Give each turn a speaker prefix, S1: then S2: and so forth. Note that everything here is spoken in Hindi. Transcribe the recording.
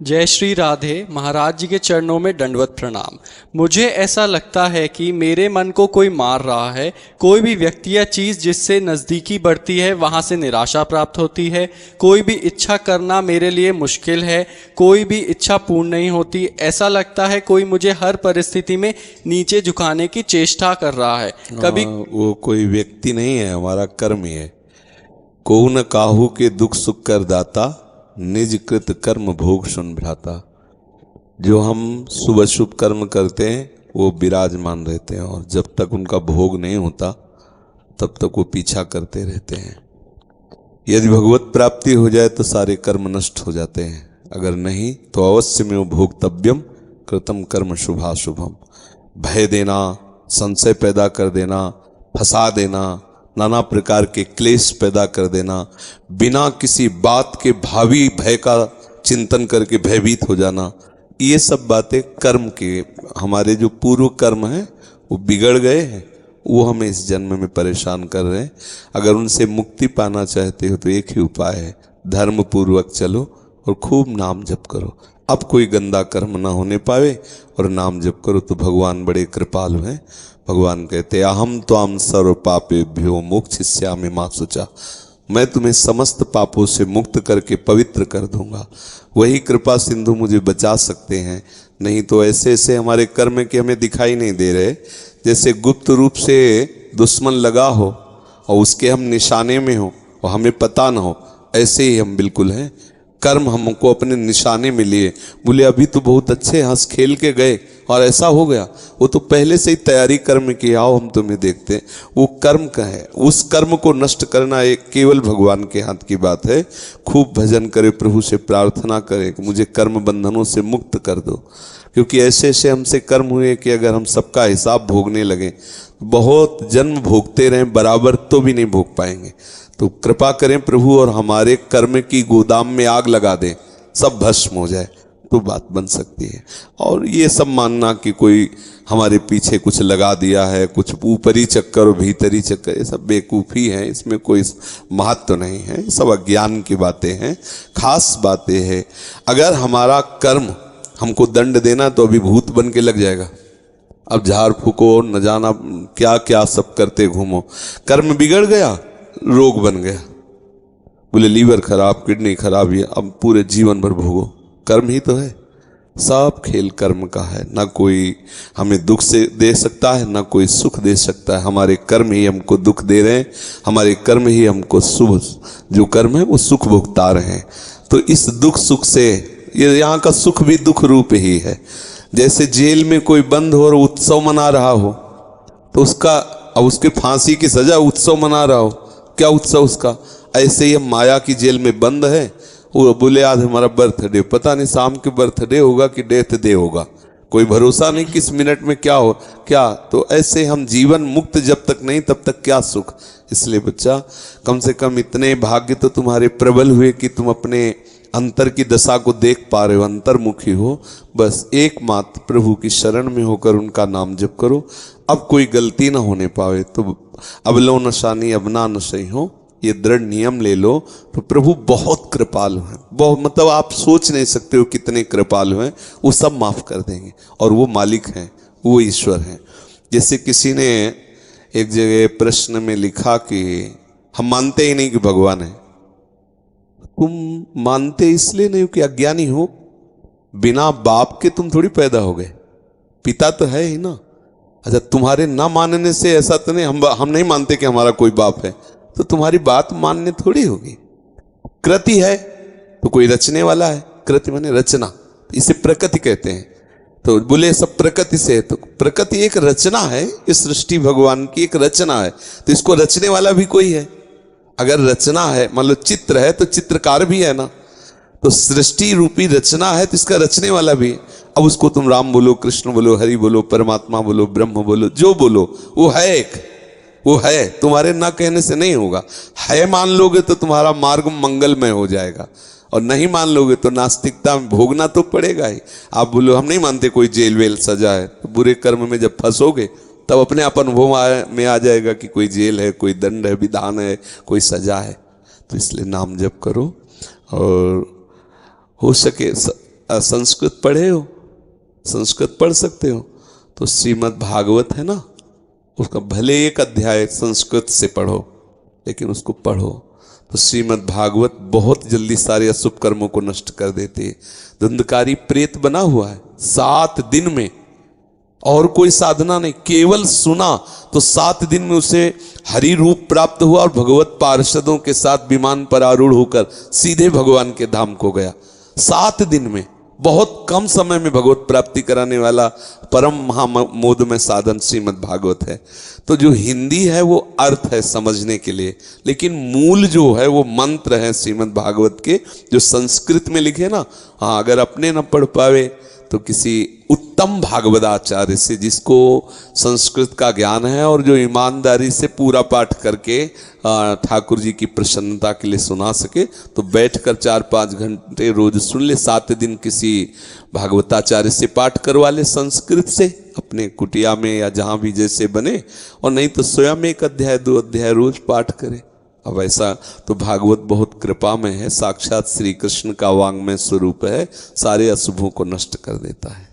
S1: जय श्री राधे। महाराज जी के चरणों में दंडवत प्रणाम। मुझे ऐसा लगता है कि मेरे मन को कोई मार रहा है। कोई भी व्यक्ति या चीज़ जिससे नज़दीकी बढ़ती है वहाँ से निराशा प्राप्त होती है। कोई भी इच्छा करना मेरे लिए मुश्किल है। कोई भी इच्छा पूर्ण नहीं होती। ऐसा लगता है कोई मुझे हर परिस्थिति में नीचे झुकाने की चेष्टा कर रहा है। कभी
S2: वो कोई व्यक्ति नहीं है, हमारा कर्म ही है। को न काहू के दुख सुख कर दाता, निज कृत कर्म भोग सुन भ्राता। जो हम शुभ शुभ कर्म करते हैं वो विराजमान रहते हैं, और जब तक उनका भोग नहीं होता तब तक वो पीछा करते रहते हैं। यदि भगवत प्राप्ति हो जाए तो सारे कर्म नष्ट हो जाते हैं, अगर नहीं तो अवश्य में वो भोक्तव्यम कृतम कर्म शुभाशुभम। भय देना, संशय पैदा कर देना, फंसा देना, नाना प्रकार के क्लेश पैदा कर देना, बिना किसी बात के भावी भय का चिंतन करके भयभीत हो जाना, ये सब बातें कर्म के, हमारे जो पूर्व कर्म हैं वो बिगड़ गए हैं, वो हमें इस जन्म में परेशान कर रहे हैं। अगर उनसे मुक्ति पाना चाहते हो तो एक ही उपाय है, धर्म पूर्वक चलो और खूब नाम जप करो। अब कोई गंदा कर्म ना होने पावे और नाम जप करो तो भगवान बड़े कृपालु हैं। भगवान कहते अहम त्वाम सर्व पापेभ्यो मोक्षयिष्यामि मा शुचा। मैं तुम्हें समस्त पापों से मुक्त करके पवित्र कर दूंगा। वही कृपा सिंधु मुझे बचा सकते हैं, नहीं तो ऐसे ऐसे हमारे कर्म के हमें दिखाई नहीं दे रहे। जैसे गुप्त रूप से दुश्मन लगा हो और उसके हम निशाने में हो और हमें पता ना हो, ऐसे ही हम बिल्कुल हैं। कर्म हमको अपने निशाने में लिए, बोले अभी तो बहुत अच्छे हंस खेल के गए और ऐसा हो गया। वो तो पहले से ही तैयारी कर्म की, आओ हम तुम्हें देखते हैं। वो कर्म का है, उस कर्म को नष्ट करना एक केवल भगवान के हाथ की बात है। खूब भजन करे, प्रभु से प्रार्थना करे कि मुझे कर्म बंधनों से मुक्त कर दो, क्योंकि ऐसे ऐसे हमसे कर्म हुए कि अगर हम सबका हिसाब भोगने लगे, बहुत जन्म भोगते रहें बराबर तो भी नहीं भोग पाएंगे। तो कृपा करें प्रभु और हमारे कर्म की गोदाम में आग लगा दें, सब भस्म हो जाए तो बात बन सकती है। और ये सब मानना कि कोई हमारे पीछे कुछ लगा दिया है, कुछ ऊपरी चक्कर और भीतरी चक्कर, ये सब बेवकूफ़ी है, इसमें कोई महत्व नहीं है, ये सब अज्ञान की बातें हैं। खास बातें हैं, अगर हमारा कर्म हमको दंड देना तो अभी भूत बन के लग जाएगा। अब झाड़ फूको, न जाना क्या क्या सब करते घूमो, कर्म बिगड़ गया, रोग बन गया, बोले लीवर खराब, किडनी खराब, ये अब पूरे जीवन भर भोगो। कर्म ही तो है, सब खेल कर्म का है। ना कोई हमें दुख से दे सकता है, ना कोई सुख दे सकता है। हमारे कर्म ही हमको दुख दे रहे हैं, हमारे कर्म ही हमको शुभ जो कर्म है वो सुख भुगता रहे हैं। तो इस दुख सुख से, ये यहाँ का सुख भी दुख रूप ही है। जैसे जेल में कोई बंद हो और उत्सव मना रहा हो तो उसका, अब उसके फांसी की सजा उत्सव मना रहा हो, क्या उत्सव उसका। ऐसे ही हम माया की जेल में बंद है, वो बोले आज हमारा बर्थडे, पता नहीं शाम के बर्थडे होगा कि डेथ डे होगा, कोई भरोसा नहीं किस मिनट में क्या हो क्या। तो ऐसे हम जीवन मुक्त जब तक नहीं तब तक क्या सुख। इसलिए बच्चा, कम से कम इतने भाग्य तो तुम्हारे प्रबल हुए कि तुम अपने अंतर की दशा को देख पा रहे हो, अंतर्मुखी हो। बस एकमात्र प्रभु की शरण में होकर उनका नाम जप करो। अब कोई गलती ना होने पावे तो अब लो नशानी अब ना नशई हो, ये दृढ़ नियम ले लो तो प्रभु बहुत कृपालु हैं। बहुत मतलब आप सोच नहीं सकते हो कितने कृपालु हैं। वो सब माफ कर देंगे और वो मालिक हैं, वो ईश्वर हैं। जैसे किसी ने एक जगह प्रश्न में लिखा कि हम मानते ही नहीं कि भगवान है। तुम मानते इसलिए नहीं कि अज्ञानी हो, बिना बाप के तुम थोड़ी पैदा हो गए, पिता तो है ही ना। अच्छा, तुम्हारे ना मानने से ऐसा तो नहीं हम नहीं मानते कि हमारा कोई बाप है, तो तुम्हारी बात मानने थोड़ी होगी। कृति है तो कोई रचने वाला है, कृति माने रचना, इसे प्रकृति कहते हैं। तो बोले सब प्रकृति से है, तो प्रकृति एक रचना है, इस सृष्टि भगवान की एक रचना है, तो इसको रचने वाला भी कोई है। अगर रचना है, मान लो चित्र है तो चित्रकार भी है ना, तो सृष्टि रूपी रचना है तो इसका रचने वाला भी है। अब उसको तुम राम बोलो, कृष्ण बोलो, हरि बोलो, परमात्मा बोलो, ब्रह्म बोलो, जो बोलो, वो है एक, वो है, तुम्हारे ना कहने से नहीं होगा। है मान लोगे तो तुम्हारा मार्ग मंगलमय हो जाएगा, और नहीं मान लोगे तो नास्तिकता में भोगना तो पड़ेगा ही। आप बोलो हम नहीं मानते कोई जेल वेल सजा है, तो बुरे कर्म में जब फंसोगे तब अपने आप अनुभव में आ जाएगा कि कोई जेल है, कोई दंड है, विधान है, कोई सजा है। तो इसलिए नाम जप करो, और हो सके संस्कृत पढ़े हो, संस्कृत पढ़ सकते हो, तो श्रीमद् भागवत है ना, उसका भले एक अध्याय संस्कृत से पढ़ो, लेकिन उसको पढ़ो। तो श्रीमद् भागवत बहुत जल्दी सारे अशुभ कर्मों को नष्ट कर देती है। धुंधकारी प्रेत बना हुआ है 7 दिन में, और कोई साधना नहीं, केवल सुना तो 7 दिन में उसे हरि रूप प्राप्त हुआ और भगवत पार्षदों के साथ विमान पर आरूढ़ होकर सीधे भगवान के धाम को गया। 7 दिन में, बहुत कम समय में भगवत प्राप्ति कराने वाला परम महामोदमय साधन श्रीमद् भागवत है। तो जो हिंदी है वो अर्थ है समझने के लिए, लेकिन मूल जो है वो मंत्र है श्रीमद् भागवत के, जो संस्कृत में लिखे ना। हाँ, अगर अपने न पढ़ पावे तो किसी उत्तम भागवताचार्य से, जिसको संस्कृत का ज्ञान है और जो ईमानदारी से पूरा पाठ करके ठाकुर जी की प्रसन्नता के लिए सुना सके, तो बैठकर 4-5 घंटे रोज सुन ले। 7 दिन किसी भागवताचार्य से पाठ करवा ले संस्कृत से, अपने कुटिया में या जहाँ भी जैसे बने, और नहीं तो स्वयं 1 अध्याय 2 अध्याय रोज पाठ करे। अब ऐसा तो भागवत बहुत कृपा में है, साक्षात श्री कृष्ण का वांग्मय स्वरूप है, सारे अशुभों को नष्ट कर देता है।